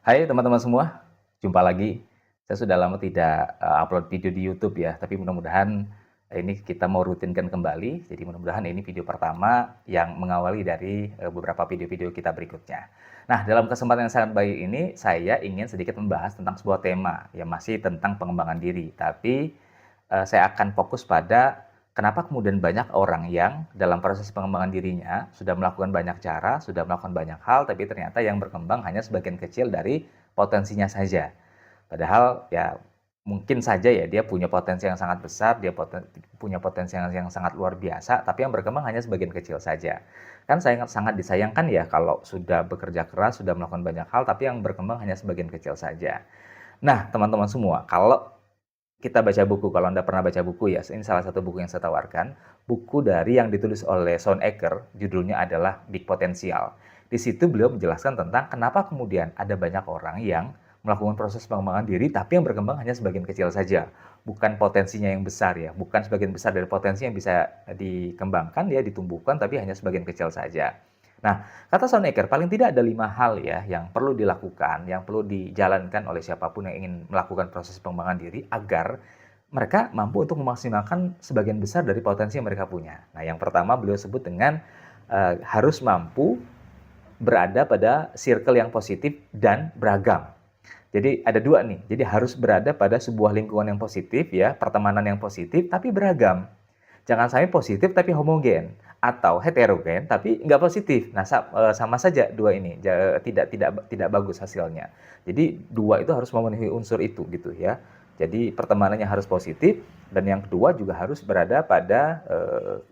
Hai teman-teman semua, jumpa lagi. Saya sudah lama tidak upload video di YouTube ya, tapi mudah-mudahan ini kita mau rutinkan kembali. Jadi mudah-mudahan ini video pertama yang mengawali dari beberapa video-video kita berikutnya. Nah, dalam kesempatan yang sangat baik ini, saya ingin sedikit membahas tentang sebuah tema yang masih tentang pengembangan diri. Tapi saya akan fokus pada kenapa kemudian banyak orang yang dalam proses pengembangan dirinya sudah melakukan banyak cara, sudah melakukan banyak hal, tapi ternyata yang berkembang hanya sebagian kecil dari potensinya saja. Padahal ya mungkin saja ya dia punya potensi yang sangat besar, dia punya potensi yang sangat luar biasa, tapi yang berkembang hanya sebagian kecil saja. Kan sangat sangat disayangkan ya kalau sudah bekerja keras, sudah melakukan banyak hal, tapi yang berkembang hanya sebagian kecil saja. Nah, teman-teman semua, kalau kita baca buku, kalau Anda pernah baca buku ya, ini salah satu buku yang saya tawarkan, buku dari yang ditulis oleh Sean Ecker, judulnya adalah Big Potential. Di situ beliau menjelaskan tentang kenapa kemudian ada banyak orang yang melakukan proses pengembangan diri, tapi yang berkembang hanya sebagian kecil saja. Bukan potensinya yang besar ya, bukan sebagian besar dari potensi yang bisa dikembangkan ya, ditumbuhkan, tapi hanya sebagian kecil saja. Nah, kata Soneker, paling tidak ada 5 hal ya yang perlu dilakukan, yang perlu dijalankan oleh siapapun yang ingin melakukan proses pengembangan diri agar mereka mampu untuk memaksimalkan sebagian besar dari potensi yang mereka punya. Nah, yang pertama beliau sebut dengan harus mampu berada pada circle yang positif dan beragam. Jadi ada dua nih, jadi harus berada pada sebuah lingkungan yang positif ya, pertemanan yang positif tapi beragam. Jangan sampai positif tapi homogen atau heterogen tapi nggak positif. Nah, sama saja dua ini tidak bagus hasilnya. Jadi dua itu harus memenuhi unsur itu gitu ya. Jadi pertemanannya harus positif dan yang kedua juga harus berada pada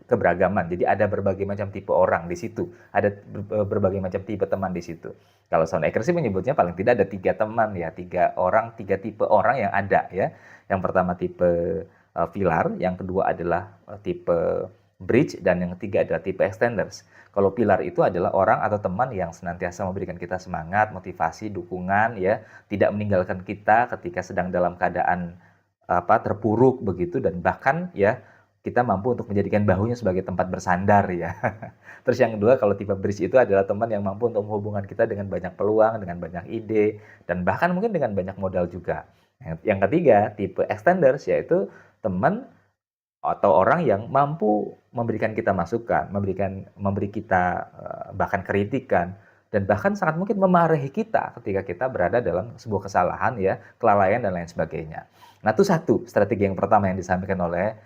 keberagaman. Jadi ada berbagai macam tipe orang di situ, ada berbagai macam tipe teman di situ. Kalau Sonecker sih menyebutnya paling tidak ada 3 teman ya, 3 orang, 3 tipe orang yang ada ya. Yang pertama tipe pilar, yang kedua adalah tipe bridge, dan yang ketiga adalah tipe extenders. Kalau pilar itu adalah orang atau teman yang senantiasa memberikan kita semangat, motivasi, dukungan, ya, tidak meninggalkan kita ketika sedang dalam keadaan terpuruk begitu, dan bahkan ya kita mampu untuk menjadikan bahunya sebagai tempat bersandar ya. Terus yang kedua, kalau tipe bridge itu adalah teman yang mampu untuk menghubungkan kita dengan banyak peluang, dengan banyak ide, dan bahkan mungkin dengan banyak modal juga. Yang ketiga, tipe extenders, yaitu teman atau orang yang mampu memberikan kita masukan, memberi kita bahkan kritikan, dan bahkan sangat mungkin memarahi kita ketika kita berada dalam sebuah kesalahan ya, kelalaian dan lain sebagainya. Nah, itu satu strategi yang pertama yang disampaikan oleh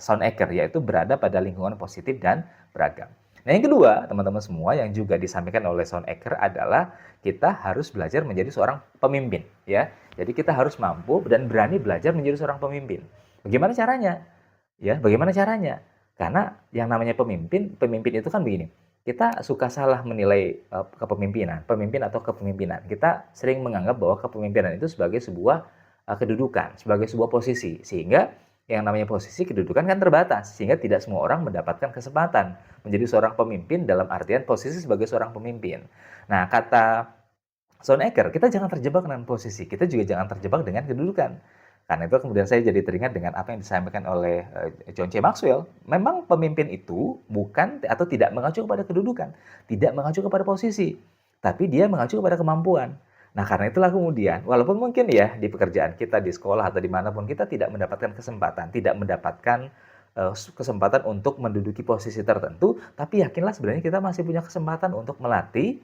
Sean Ecker, yaitu berada pada lingkungan positif dan beragam. Nah, yang kedua, teman-teman semua, yang juga disampaikan oleh Sean Ecker adalah kita harus belajar menjadi seorang pemimpin ya. Jadi kita harus mampu dan berani belajar menjadi seorang pemimpin. Bagaimana caranya? Ya, bagaimana caranya? Karena yang namanya pemimpin, pemimpin itu kan begini, kita suka salah menilai kepemimpinan, pemimpin atau kepemimpinan. Kita sering menganggap bahwa kepemimpinan itu sebagai sebuah kedudukan, sebagai sebuah posisi, sehingga yang namanya posisi kedudukan kan terbatas, sehingga tidak semua orang mendapatkan kesempatan menjadi seorang pemimpin dalam artian posisi sebagai seorang pemimpin. Nah, kata Sonecker, kita jangan terjebak dengan posisi, kita juga jangan terjebak dengan kedudukan. Karena itu kemudian saya jadi teringat dengan apa yang disampaikan oleh John C. Maxwell. Memang pemimpin itu bukan atau tidak mengacu kepada kedudukan, tidak mengacu kepada posisi, tapi dia mengacu kepada kemampuan. Nah, karena itulah kemudian, walaupun mungkin ya di pekerjaan kita, di sekolah, atau dimanapun, kita tidak mendapatkan kesempatan, tidak mendapatkan kesempatan untuk menduduki posisi tertentu, tapi yakinlah sebenarnya kita masih punya kesempatan untuk melatih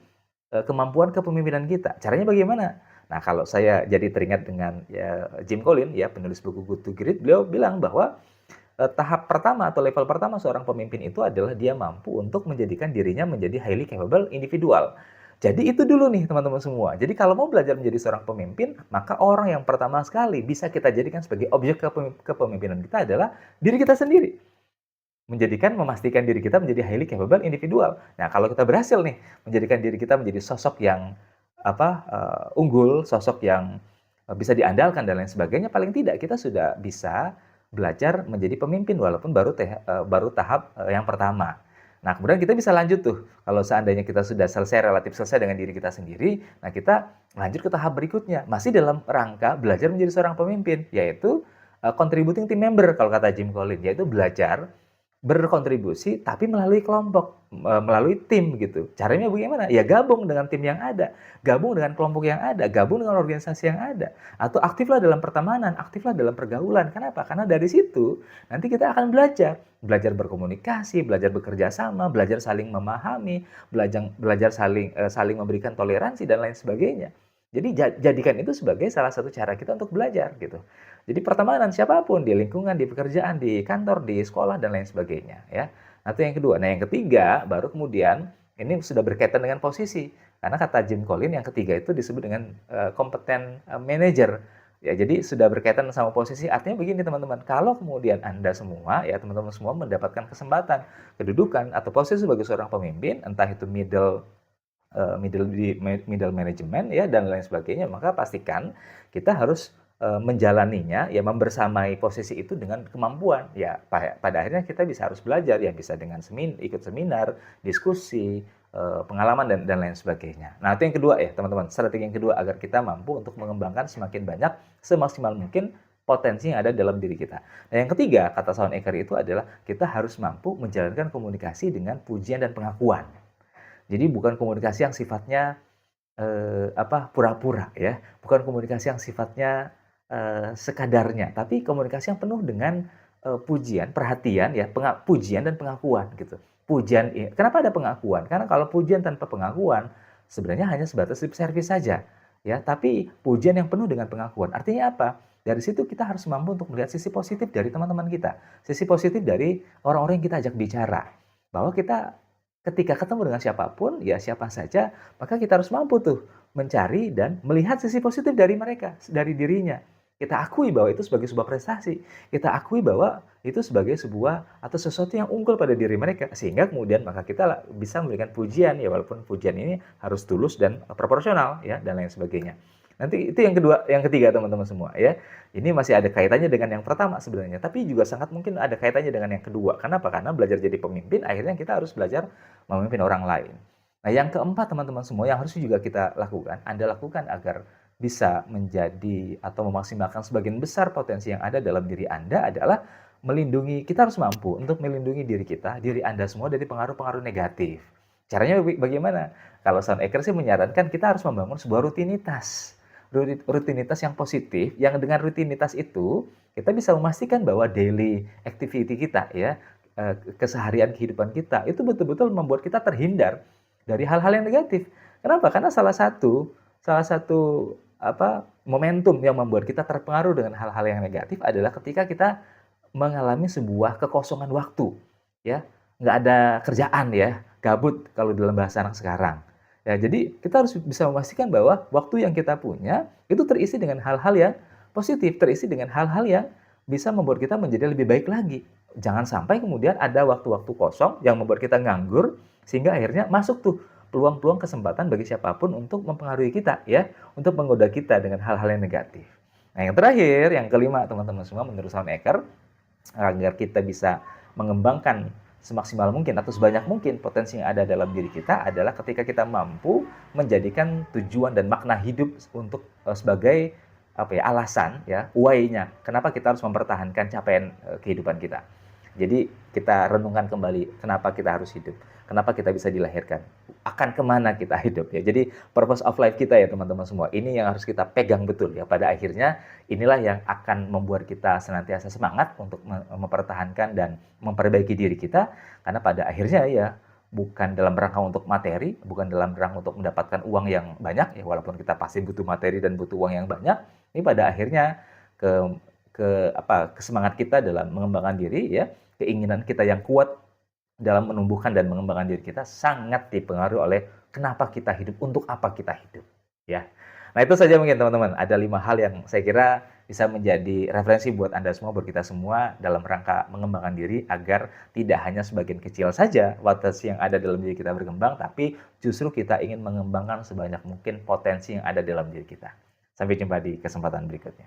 kemampuan kepemimpinan kita. Caranya bagaimana? Nah, kalau saya jadi teringat dengan ya, Jim Collins, ya, penulis buku Good to Great, beliau bilang bahwa tahap pertama atau level pertama seorang pemimpin itu adalah dia mampu untuk menjadikan dirinya menjadi highly capable individual. Jadi itu dulu nih teman-teman semua. Jadi kalau mau belajar menjadi seorang pemimpin, maka orang yang pertama sekali bisa kita jadikan sebagai objek kepemimpinan kita adalah diri kita sendiri. Memastikan diri kita menjadi highly capable individual. Nah, kalau kita berhasil nih menjadikan diri kita menjadi sosok yang unggul, sosok yang bisa diandalkan dan lain sebagainya, paling tidak kita sudah bisa belajar menjadi pemimpin walaupun baru tahap yang pertama. Nah, kemudian kita bisa lanjut tuh. Kalau seandainya kita sudah relatif selesai dengan diri kita sendiri, nah kita lanjut ke tahap berikutnya. Masih dalam rangka belajar menjadi seorang pemimpin, yaitu contributing team member kalau kata Jim Collins, yaitu belajar berkontribusi tapi melalui kelompok, melalui tim gitu. Caranya bagaimana? Ya gabung dengan tim yang ada, gabung dengan kelompok yang ada, gabung dengan organisasi yang ada, atau aktiflah dalam pertemanan, aktiflah dalam pergaulan. Kenapa? Karena dari situ nanti kita akan belajar, belajar berkomunikasi, belajar bekerja sama, belajar saling memahami, belajar saling memberikan toleransi dan lain sebagainya. Jadi jadikan itu sebagai salah satu cara kita untuk belajar gitu. Jadi pertemanan siapapun di lingkungan, di pekerjaan, di kantor, di sekolah dan lain sebagainya ya. Nah, itu yang kedua. Nah, yang ketiga baru kemudian ini sudah berkaitan dengan posisi. Karena kata Jim Collins yang ketiga itu disebut dengan kompeten manager. Ya, jadi sudah berkaitan sama posisi. Artinya begini teman-teman, kalau kemudian Anda semua ya teman-teman semua mendapatkan kesempatan, kedudukan atau posisi sebagai seorang pemimpin, entah itu middle management ya dan lain sebagainya, maka pastikan kita harus menjalaninya ya, membersamai posisi itu dengan kemampuan ya. Pada akhirnya kita harus belajar ya, bisa dengan ikut seminar, diskusi, pengalaman dan lain sebagainya. Nah, itu yang kedua ya teman-teman, strategi yang kedua agar kita mampu untuk mengembangkan semakin banyak semaksimal mungkin potensi yang ada dalam diri kita. Nah, yang ketiga kata Shawn Achor itu adalah kita harus mampu menjalankan komunikasi dengan pujian dan pengakuan. Jadi bukan komunikasi yang sifatnya pura-pura ya, bukan komunikasi yang sifatnya sekadarnya, tapi komunikasi yang penuh dengan pujian, perhatian ya, pujian dan pengakuan gitu. Pujian, kenapa ada pengakuan? Karena kalau pujian tanpa pengakuan sebenarnya hanya sebatas lip service saja ya, tapi pujian yang penuh dengan pengakuan. Artinya apa? Dari situ kita harus mampu untuk melihat sisi positif dari teman-teman kita, sisi positif dari orang-orang yang kita ajak bicara, bahwa kita ketika ketemu dengan siapapun, ya siapa saja, maka kita harus mampu tuh mencari dan melihat sisi positif dari mereka, dari dirinya. Kita akui bahwa itu sebagai sebuah prestasi. Kita akui bahwa itu sebagai sebuah atau sesuatu yang unggul pada diri mereka. Sehingga kemudian maka kita bisa memberikan pujian, ya walaupun pujian ini harus tulus dan proporsional, ya dan lain sebagainya. Nanti itu yang kedua, yang ketiga teman-teman semua ya. Ini masih ada kaitannya dengan yang pertama sebenarnya, tapi juga sangat mungkin ada kaitannya dengan yang kedua. Kenapa? Karena belajar jadi pemimpin, akhirnya kita harus belajar memimpin orang lain. Nah, yang keempat teman-teman semua yang harus juga kita lakukan, Anda lakukan agar bisa menjadi atau memaksimalkan sebagian besar potensi yang ada dalam diri Anda adalah melindungi, kita harus mampu untuk melindungi diri kita, diri Anda semua dari pengaruh-pengaruh negatif. Caranya bagaimana? Kalau Shawn Achor sih menyarankan kita harus membangun sebuah rutinitas yang positif, yang dengan rutinitas itu kita bisa memastikan bahwa daily activity kita ya, keseharian kehidupan kita itu betul-betul membuat kita terhindar dari hal-hal yang negatif. Kenapa? Karena salah satu momentum yang membuat kita terpengaruh dengan hal-hal yang negatif adalah ketika kita mengalami sebuah kekosongan waktu ya, nggak ada kerjaan ya, gabut kalau dalam bahasa anak sekarang. Ya, jadi kita harus bisa memastikan bahwa waktu yang kita punya itu terisi dengan hal-hal yang positif, terisi dengan hal-hal yang bisa membuat kita menjadi lebih baik lagi. Jangan sampai kemudian ada waktu-waktu kosong yang membuat kita nganggur, sehingga akhirnya masuk tuh peluang-peluang kesempatan bagi siapapun untuk mempengaruhi kita ya, untuk menggoda kita dengan hal-hal yang negatif. Nah, yang terakhir, yang kelima teman-teman semua, menurut Shawn Achor, agar kita bisa mengembangkan semaksimal mungkin atau sebanyak mungkin potensi yang ada dalam diri kita adalah ketika kita mampu menjadikan tujuan dan makna hidup untuk sebagai alasan ya, why-nya kenapa kita harus mempertahankan capaian kehidupan kita. Jadi kita renungkan kembali kenapa kita harus hidup, kenapa kita bisa dilahirkan, akan kemana kita hidup ya. Jadi purpose of life kita ya teman-teman semua, ini yang harus kita pegang betul ya. Pada akhirnya inilah yang akan membuat kita senantiasa semangat untuk mempertahankan dan memperbaiki diri kita, karena pada akhirnya ya bukan dalam rangka untuk materi, bukan dalam rangka untuk mendapatkan uang yang banyak ya, walaupun kita pasti butuh materi dan butuh uang yang banyak. Ini pada akhirnya kesemangat kita dalam mengembangkan diri ya, keinginan kita yang kuat dalam menumbuhkan dan mengembangkan diri kita sangat dipengaruhi oleh kenapa kita hidup, untuk apa kita hidup ya. Nah, itu saja mungkin teman-teman, ada 5 hal yang saya kira bisa menjadi referensi buat Anda semua, buat kita semua dalam rangka mengembangkan diri agar tidak hanya sebagian kecil saja potensi yang ada dalam diri kita berkembang, tapi justru kita ingin mengembangkan sebanyak mungkin potensi yang ada dalam diri kita. Sampai jumpa di kesempatan berikutnya.